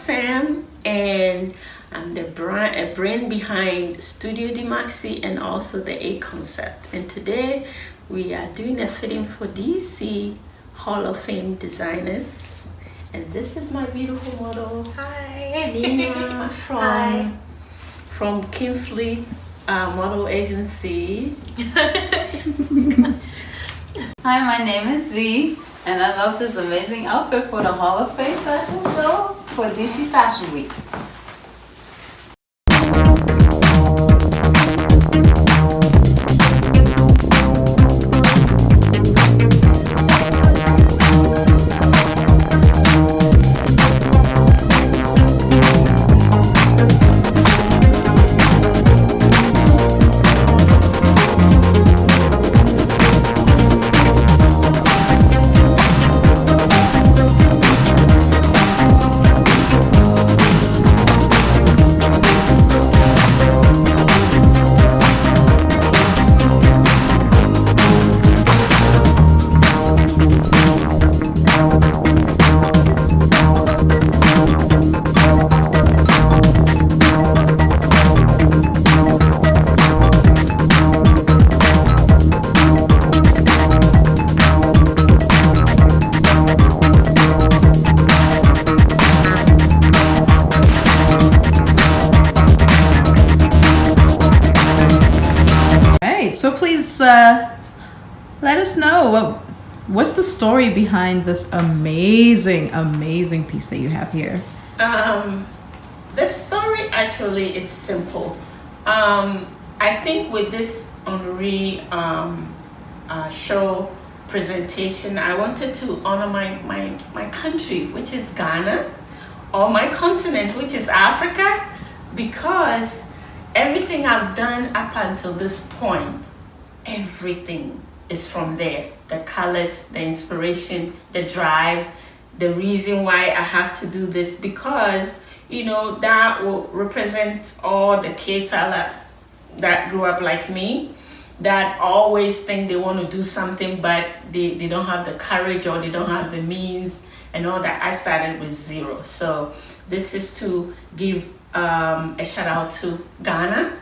Sam, and I'm the brain behind StudioDMaxsi and also the A concept. And today we are doing a fitting for DC Hall of Fame designers. And this is my beautiful model. Hi. Nina from Kingsley Model Agency. Hi, my name is Z, and I love this amazing outfit for the Hall of Fame fashion show for DC Fashion Week. So please let us know what's the story behind this amazing piece that you have here. The story actually is simple. I think with this honoree show presentation, I wanted to honor my country, which is Ghana, or my continent, which is Africa, because everything I've done up until this point, everything is from there. The colors, the inspiration, the drive, the reason why I have to do this, because that will represent all the kids that grew up like me, that always think they want to do something but they don't have the courage or they don't have the means and all that. I started with zero. So this is to give a shout out to Ghana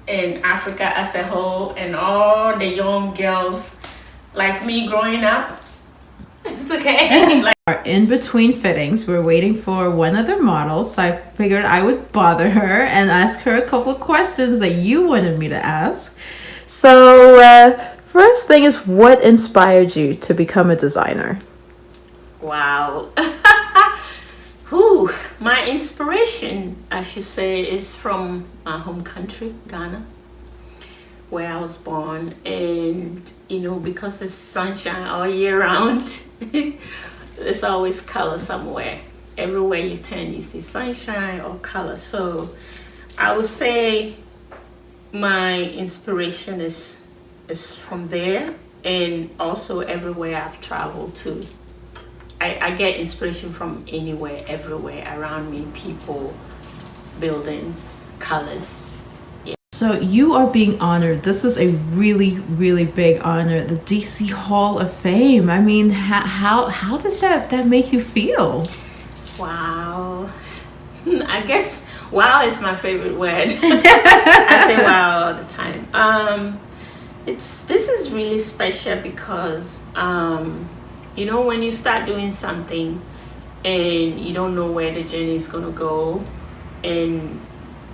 and Africa as a whole, and all the young girls like me growing up. It's okay. In between fittings, we're waiting for one of the models, so I figured I would bother her and ask her a couple of questions that you wanted me to ask. So first thing is, what inspired you to become a designer? Wow. My inspiration, I should say, is from my home country, Ghana, where I was born. And because it's sunshine all year round, there's always color somewhere. Everywhere you turn, you see sunshine or color. So I would say my inspiration is from there, and also everywhere I've traveled to. I get inspiration from anywhere, everywhere around me, people, buildings, colors. Yeah. So you are being honored. This is a really, really big honor, the DC Hall of Fame. I mean, how does that make you feel? Wow. I guess wow is my favorite word. I say wow all the time. This is really special because when you start doing something and you don't know where the journey is going to go, and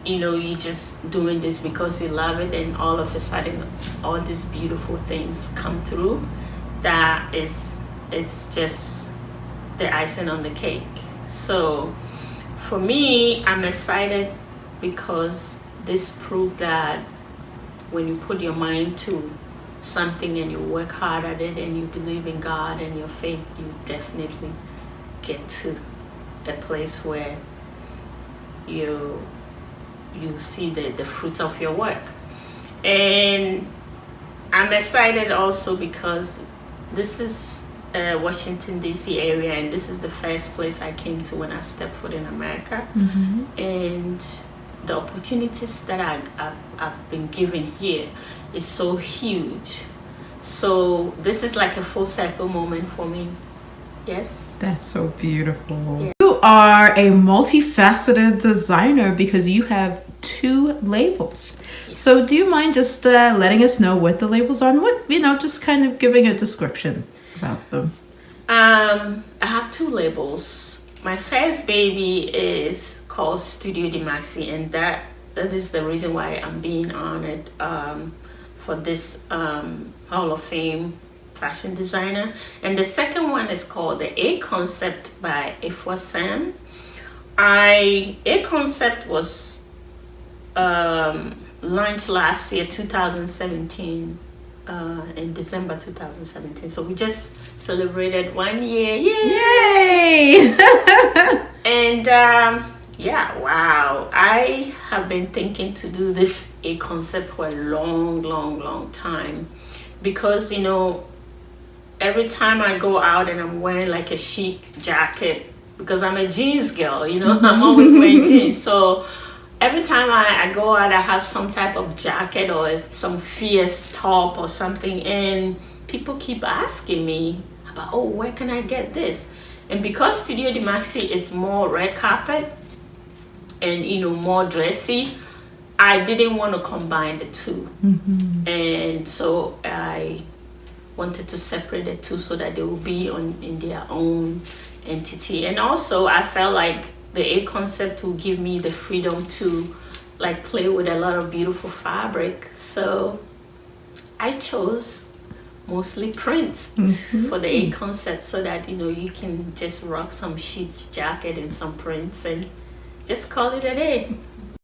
you're just doing this because you love it, and all of a sudden all these beautiful things come through, it's just the icing on the cake. So for me, I'm excited because this proved that when you put your mind to something and you work hard at it and you believe in God and your faith, you definitely get to a place where you see the fruit of your work. And I'm excited also because this is Washington DC area, and this is the first place I came to when I stepped foot in America. Mm-hmm. And the opportunities that I've been given here is so huge. So this is like a full circle moment for me. Yes. That's so beautiful. Yeah. You are a multifaceted designer because you have 2 labels. So do you mind just letting us know what the labels are and what, just kind of giving a description about them? I have 2 labels. My first baby is called StudioDMaxsi, and that is the reason why I'm being honored for this Hall of Fame fashion designer. And the second one is called the A Concept by Afua Sam. A Concept was launched last year, 2017, in December 2017. So we just celebrated 1 year. Yay! And yeah, wow. I have been thinking to do this A Concept for a long time, because every time I go out and I'm wearing like a chic jacket, because I'm a jeans girl, I'm always wearing jeans. So every time I go out, I have some type of jacket or some fierce top or something, and people keep asking me about, oh, where can I get this? And because StudioDMaxsi is more red carpet and more dressy, I didn't want to combine the 2. And so I wanted to separate the 2 so that they will be in their own entity. And also I felt like the A Concept will give me the freedom to like play with a lot of beautiful fabric. So I chose mostly prints for the A Concept, so that you can just rock some chic jacket and some prints and just call it a day.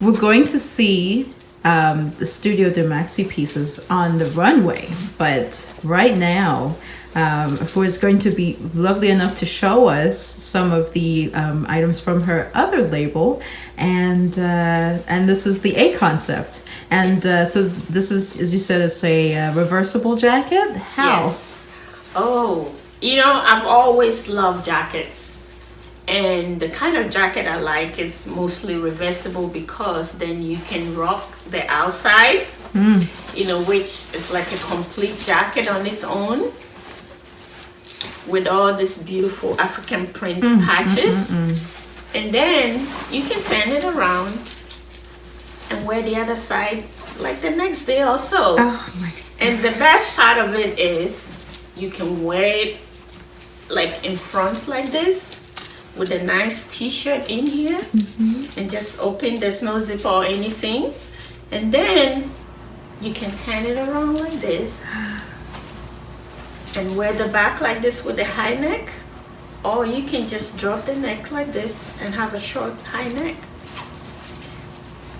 We're going to see the StudioDMaxsi pieces on the runway, but right now Afua is going to be lovely enough to show us some of the items from her other label, and this is the A Concept, and so this is, as you said, it's a reversible jacket. How? Yes. Oh, I've always loved jackets, and the kind of jacket I like is mostly reversible, because then you can rock the outside, which is like a complete jacket on its own, with all this beautiful African print patches. And then you can turn it around and wear the other side like the next day or so. Oh my God. And the best part of it is you can wear it like in front like this with a nice t-shirt in here, and just open, there's no zipper or anything, and then you can turn it around like this and wear the back like this with a high neck, or you can just drop the neck like this and have a short high neck,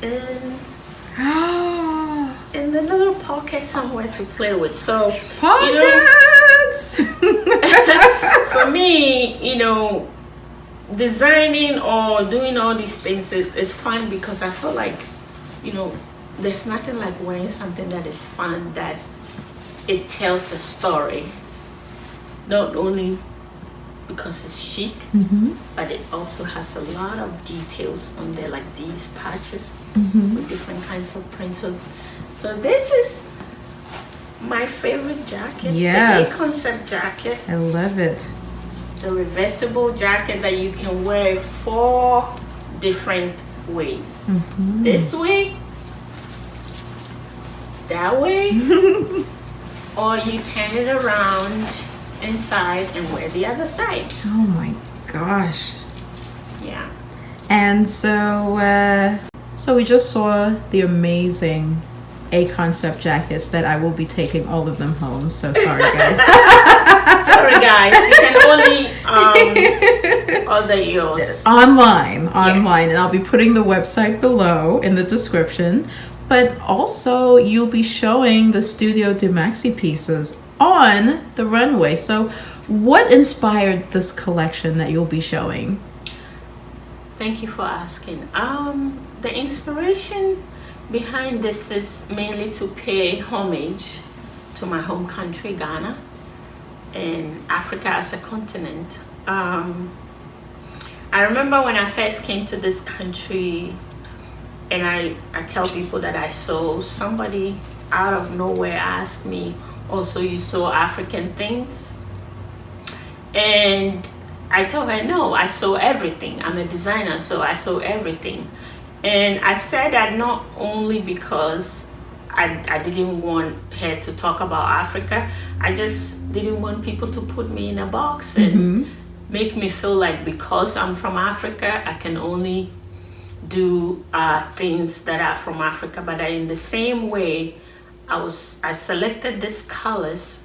and the little pocket somewhere to play with. So Pockets! for me, designing or doing all these things is fun, because I feel like there's nothing like wearing something that is fun, that it tells a story, not only because it's chic, but it also has a lot of details on there, like these patches with different kinds of prints. So this is my favorite jacket. Yes. The A Concept jacket. I love it. The reversible jacket that you can wear 4 different ways. This way, that way, or you turn it around inside and wear the other side. Oh my gosh. Yeah. And so we just saw the amazing A Concept jackets that I will be taking all of them home. So sorry, guys. Sorry, guys. You can only order yours online, Yes. and I'll be putting the website below in the description. But also, you'll be showing the StudioDMaxsi pieces on the runway. So, what inspired this collection that you'll be showing? Thank you for asking. The inspiration behind this is mainly to pay homage to my home country, Ghana, and Africa as a continent. I remember when I first came to this country, and I tell people that I sew, somebody out of nowhere asked me, oh, so you sew African things? And I told her, no, I sew everything. I'm a designer, so I sew everything. And I said that not only because I didn't want her to talk about Africa, I just didn't want people to put me in a box and make me feel like because I'm from Africa, I can only do things that are from Africa. But in the same way, I selected these colors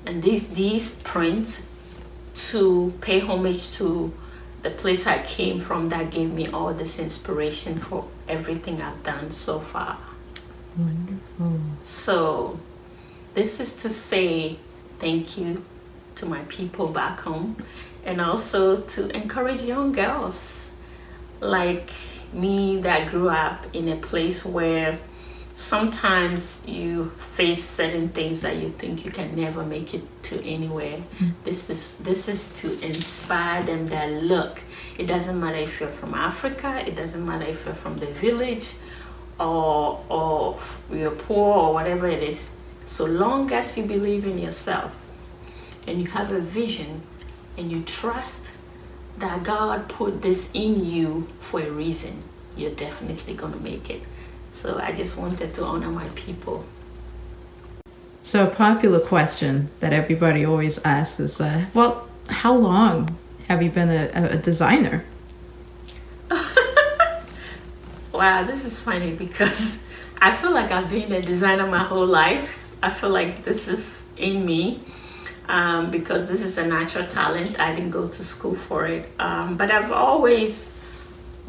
and these prints to pay homage to the place I came from that gave me all this inspiration for everything I've done so far. Wonderful. So this is to say thank you to my people back home, and also to encourage young girls like me that grew up in a place where sometimes you face certain things that you think you can never make it to anywhere. This is to inspire them that look, it doesn't matter if you're from Africa, it doesn't matter if you're from the village or you're poor or whatever it is, so long as you believe in yourself and you have a vision and you trust that God put this in you for a reason, you're definitely gonna make it. So I just wanted to honor my people. So a popular question that everybody always asks is, well, how long have you been a designer? Wow, this is funny because I feel like I've been a designer my whole life. I feel like this is in me because this is a natural talent. I didn't go to school for it. But I've always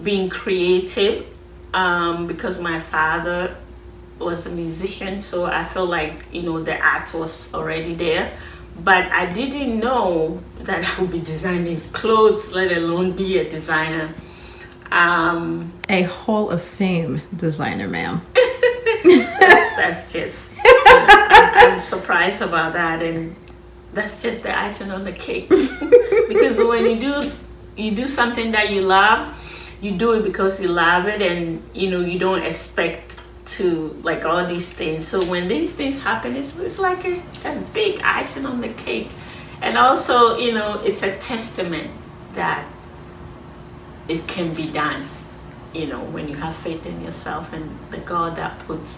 been creative because my father was a musician. So I feel like, the art was already there. But I didn't know that I would be designing clothes, let alone be a designer. A Hall of Fame designer, ma'am. that's just, I'm surprised about that, and that's just the icing on the cake. Because when you do something that you love, you do it because you love it, and you don't expect to like all these things. So when these things happen, it's like a big icing on the cake. And also, it's a testament that it can be done, when you have faith in yourself and the God that puts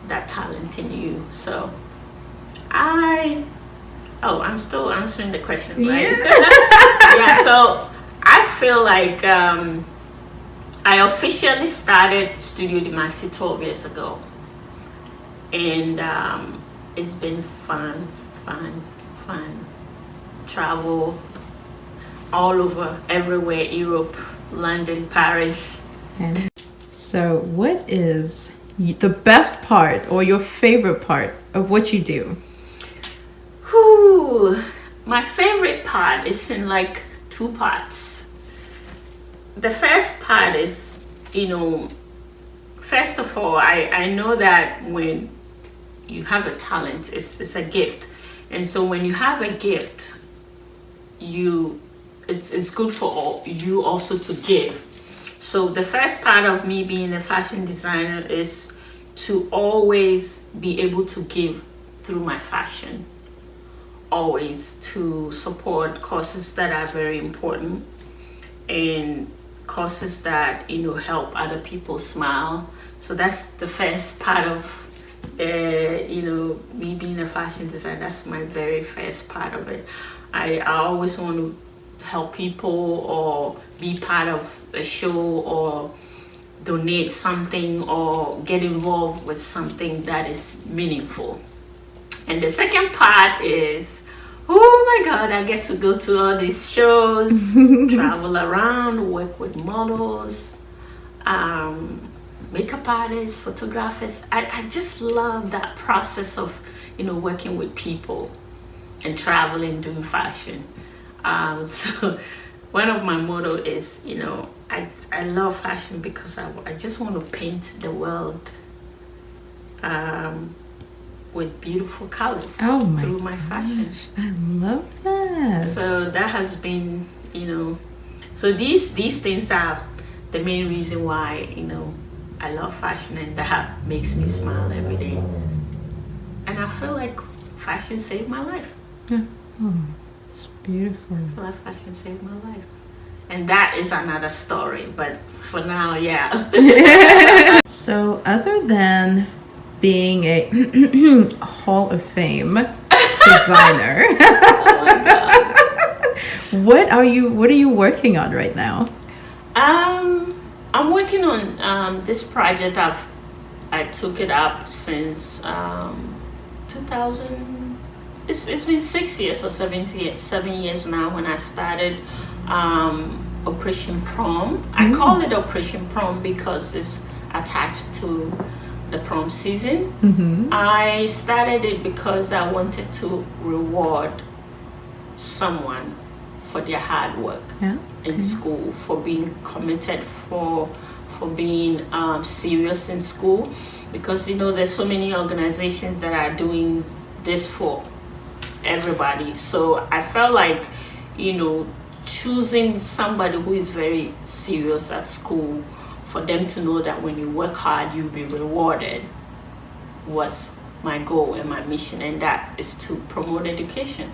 that talent in you. So I'm still answering the question, right? Yeah, so I feel like I officially started StudioDMaxsi 12 years ago. And it's been fun. Travel all over, everywhere, Europe, London, Paris. And so what is the best part or your favorite part of what you do? My favorite part is in like two parts. The first part is, first of all, I know that when you have a talent, it's a gift. And so when you have a gift, it's good for you also to give. So the first part of me being a fashion designer is to always be able to give through my fashion, always to support causes that are very important and causes that help other people smile. So that's the first part of me being a fashion designer. That's my very first part of it. I always want to help people or be part of a show or donate something or get involved with something that is meaningful. And the second part is, oh my God, I get to go to all these shows, travel around, work with models, makeup artists, photographers. I just love that process of, working with people and traveling, doing fashion. So one of my motto is, I love fashion because I just want to paint the world with beautiful colors through my fashion. I love that. So that has been, so these things are the main reason why, I love fashion, and that makes me smile every day. And I feel like fashion saved my life. Yeah. Oh, it's beautiful. Beautiful. I feel like fashion saved my life. And that is another story, but for now, yeah. So, other than being a Hall of Fame designer, Oh my God. what are you working on right now? I'm working on this project. I took it up since 2000. It's been 6 years or 7 years now when I started Operation Prom. I call it Operation Prom because it's attached to the prom season. I started it because I wanted to reward someone for their hard work in school, for being committed, for being serious in school, because there's so many organizations that are doing this for everybody. So I felt like choosing somebody who is very serious at school, for them to know that when you work hard you'll be rewarded, was my goal and my mission, and that is to promote education.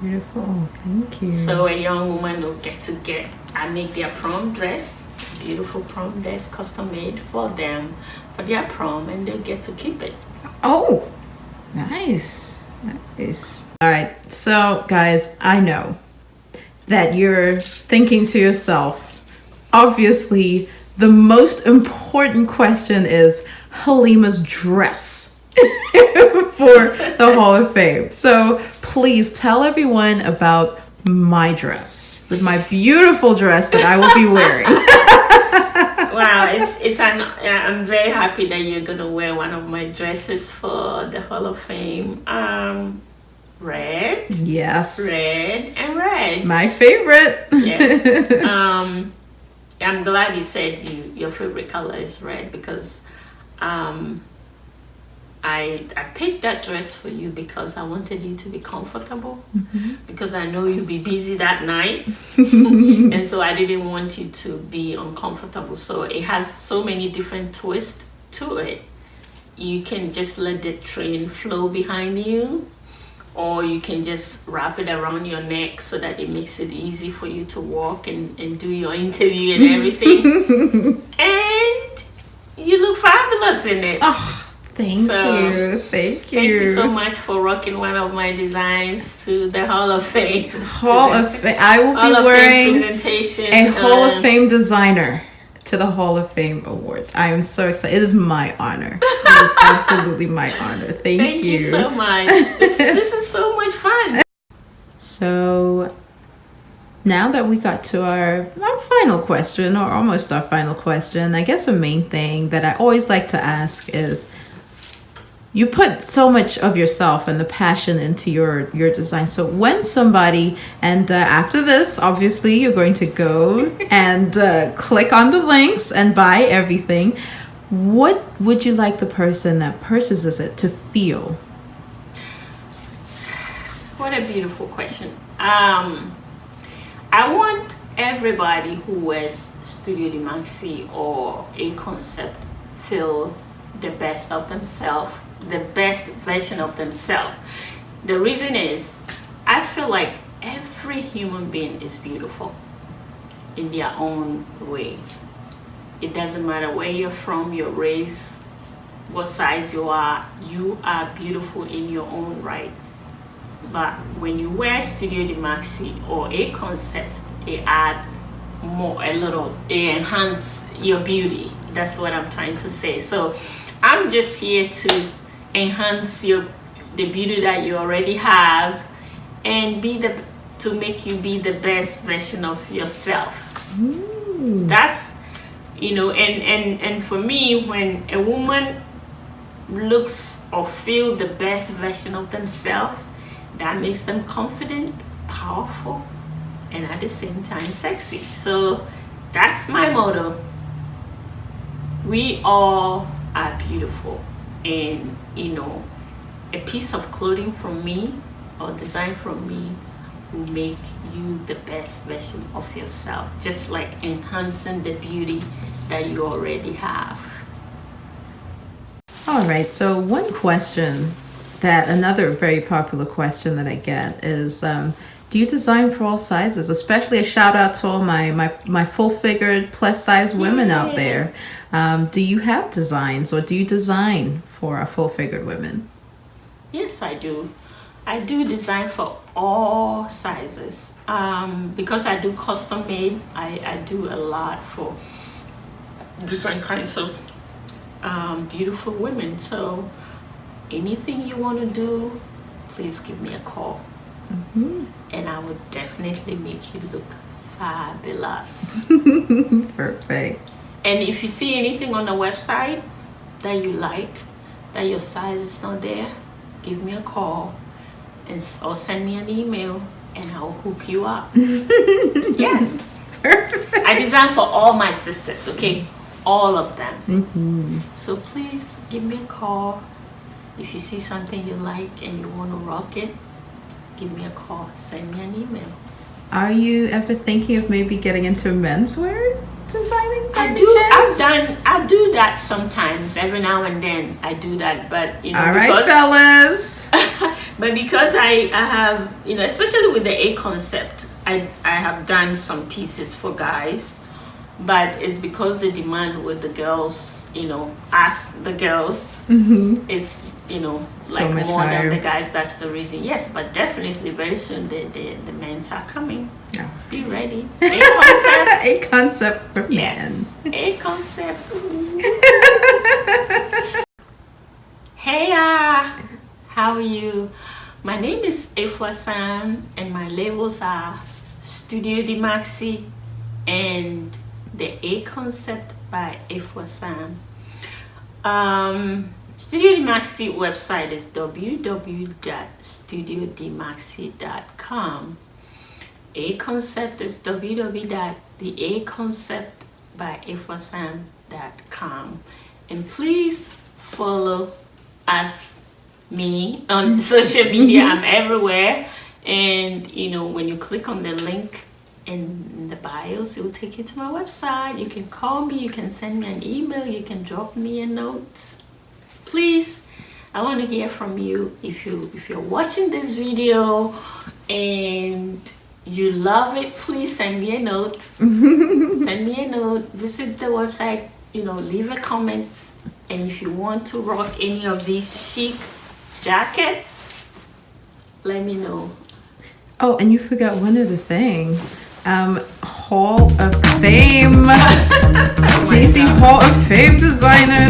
Beautiful, thank you. So a young woman will I make their prom dress, beautiful prom dress, custom made for them for their prom, and they get to keep it. Oh, nice. All right, so guys, I know that you're thinking to yourself, obviously the most important question is Halima's dress for the Hall of Fame. So please tell everyone about my dress, my beautiful dress that I will be wearing. Wow, I'm very happy that you're gonna wear one of my dresses for the Hall of Fame. Red. Yes. Red and red. My favorite. Yes. I'm glad you said your favorite color is red, because I picked that dress for you because I wanted you to be comfortable, because I know you'll be busy that night. And so I didn't want you to be uncomfortable. So it has so many different twists to it. You can just let the train flow behind you, or you can just wrap it around your neck so that it makes it easy for you to walk and do your interview and everything. And you look fabulous in it. Oh, thank you. Thank you so much for rocking one of my designs to the Hall of Fame. Hall of Fame. I will be wearing a Hall of Fame designer to the Hall of Fame Awards. I am so excited. It is my honor. It is absolutely my honor. Thank you so much. This is so much fun. So now that we got to our final question, or almost our final question, I guess the main thing that I always like to ask is, you put so much of yourself and the passion into your design. So when somebody, and after this, obviously, you're going to go and click on the links and buy everything. What would you like the person that purchases it to feel? What a beautiful question. I want everybody who wears StudioDMaxsi or a concept feel the best of themselves, the best version of themselves. The reason is, I feel like every human being is beautiful in their own way. It doesn't matter where you're from, your race, what size you are beautiful in your own right. But when you wear StudioDMaxsi or a concept, it enhance your beauty. That's what I'm trying to say. So I'm just here to enhance the beauty that you already have, and to make you be the best version of yourself. That's and for me, when a woman looks or feel the best version of themselves, that makes them confident, powerful, and at the same time sexy. So that's my motto. We all are beautiful, and a piece of clothing from me or design from me will make you the best version of yourself, just like enhancing the beauty that you already have. All right, so one question, another very popular question that I get is, do you design for all sizes? Especially a shout out to all my full-figured plus size women out there. Do you have designs, or do you design for full-figured women? Yes, I do. I do design for all sizes. Because I do custom made, I do a lot for different kinds of beautiful women. So anything you want to do, please give me a call. And I would definitely make you look fabulous. Perfect. And if you see anything on the website that you like, that your size is not there, give me a call or send me an email and I'll hook you up. Yes. I design for all my sisters, okay? All of them. So please give me a call. If you see something you like and you want to rock it, give me a call, send me an email. Are you ever thinking of maybe getting into menswear designing? I do that sometimes, every now and then I do that, but you know, all right, fellas. But because I have, you know, especially with the A concept, I have done some pieces for guys, but it's because the demand with the girls, you know, as the girls is, you know, So like much more higher. than the guys. That's the reason. Yes, but definitely very soon the men's are coming. Yeah. Be ready. A concept. A concept for men. Yes, A concept. Hey, how are you? My name is Afua Sam, and my labels are StudioDMaxsi and the A Concept by Afua Sam. StudioDMaxsi website is www.studiodmaxsi.com. A Concept is www.theaconceptbyafuasam.com. And please follow me on social media. I'm everywhere. And you know, when you click on the link in the bios, it will take you to my website. You can call me, you can send me an email, you can drop me a note. Please, I want to hear from you. If you're watching this video and you love it, please send me a note. Send me a note. Visit the website, you know, leave a comment. And if you want to rock any of these chic jacket, let me know. Oh, and you forgot one other thing. Hall of Fame. DC Hall of Fame designer.